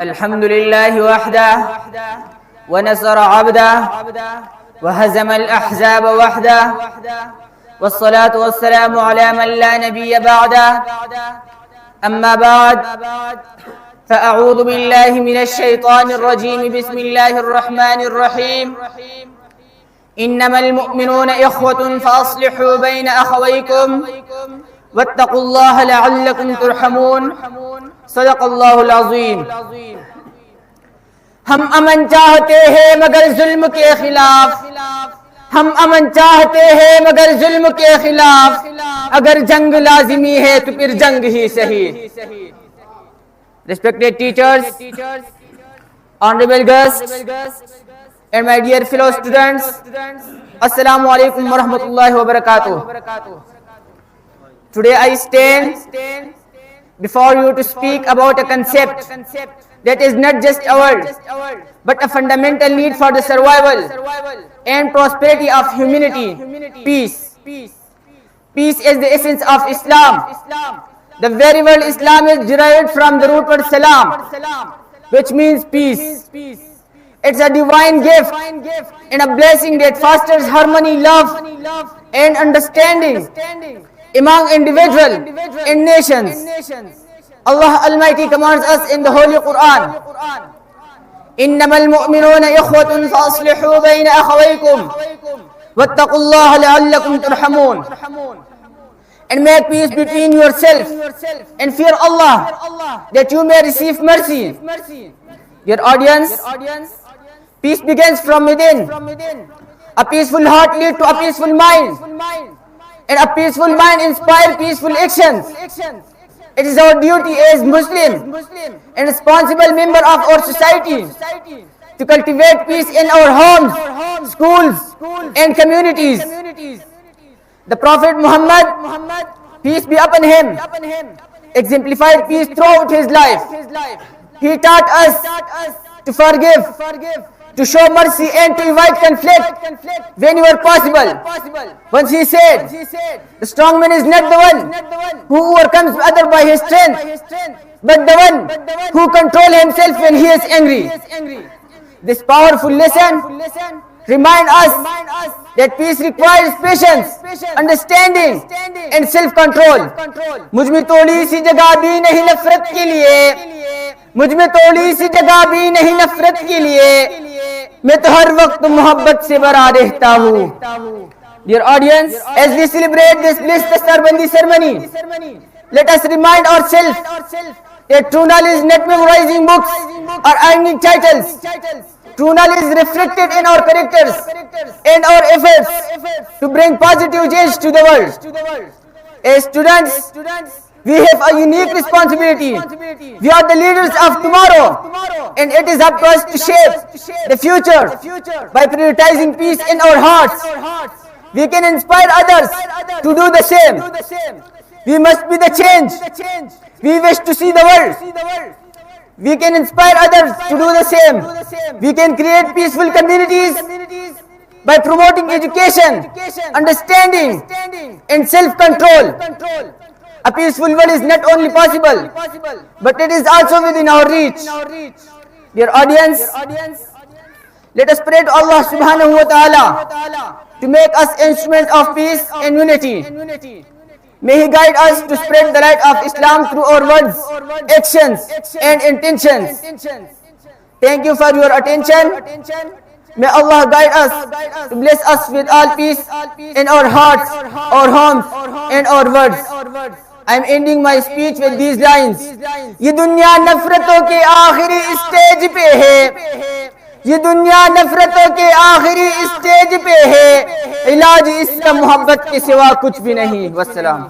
अल्हम्दुलिल्लाहि वहदह व नसर अब्दह व हज़मल अहज़ाब वहदह वस्सलातु वस्सलामु अला मन ला नबिय्य बअदह अम्मा बाद फ़अऊज़ु बिल्लाहि मिनश शैतानिर रजीम बिस्मिल्लाहिर रहमानिर रहीम इन्नमल मुअमिनूना इख़्वतुन फ़अस्लिहू बैन अख़वैकुम वत्तक़ुल्लाह लअल्लकुम तुरहमून। सदक़ल्लाहुल अज़ीम। हम अमन चाहते हैं मगर जुल्म के खिलाफ, हम अमन चाहते हैं मगर जुल्म के खिलाफ, अगर जंग लाजिमी है तो फिर जंग ही सही। Respected teachers, honorable guests, and my dear fellow students, Assalamu alaikum wa rahmatullahi wa barakatuh. Today I stand before you to speak about a concept that is not just a word, but a fundamental need for the survival and prosperity of humanity: peace. Peace is the essence of Islam. The very word Islam is derived from the root word salam, which means peace. It's a divine gift and a blessing that fosters harmony, love, and understanding among individuals and nations. Allah Almighty commands us in the Holy Quran, innamal mu'minuna ikhwatun fa'aslihu bayna akhawaykum wattaqullaha la'allakum turhamun. And make peace between yourself and fear Allah, that you may receive mercy. Dear audience, peace begins from within. A peaceful heart leads to a peaceful mind, and a peaceful mind inspires peaceful actions. It is our duty as Muslim and responsible member of our society to cultivate peace in our homes, schools, and communities. The Prophet Muhammad, peace be upon him, exemplified peace throughout his life. He taught us to forgive, to show mercy, and to avoid conflict whenever possible. Once he said, the strong man is not the one who overcomes other by his strength, but the one who controls himself when he is angry. This powerful lesson reminds us that peace requires patience, understanding, and self-control. मुझ में थोड़ी सी जगह भी नहीं नफरत के लिए, मुझ में थोड़ी सी जगह भी नहीं नफरत के लिए, मैं तो हर वक्त मोहब्बत से भरा रहता हूँ. Dear audience, as we celebrate this blessed Starbandi ceremony, let us remind ourselves that true knowledge is not memorizing books or earning titles. True knowledge is reflected in our characters and our efforts to bring positive change to the world. As students, we have a unique responsibility. We are the leaders of tomorrow, and it is up to us to shape the future by prioritizing peace in our hearts. We can inspire others to do the same. We must be the change we wish to see the world. We can inspire others to do the same. We can create peaceful communities by promoting education, understanding, and self-control. A peaceful world is not only possible, but it is also within our reach. Dear audience, let us pray to Allah subhanahu wa ta'ala to make us instruments of peace and unity. May He guide us to spread the light of Islam through our words, actions, and intentions. Thank you for your attention. May Allah guide us to bless us with all peace in our hearts, our homes, and our words. I am ending my speech with these lines. ये दुनिया नफरतों के आखिरी stage पे है, ये दुनिया नफरतों के आखिरी स्टेज पे है, इलाज इसका मोहब्बत के सिवा कुछ भी नहीं। वस्सलाम।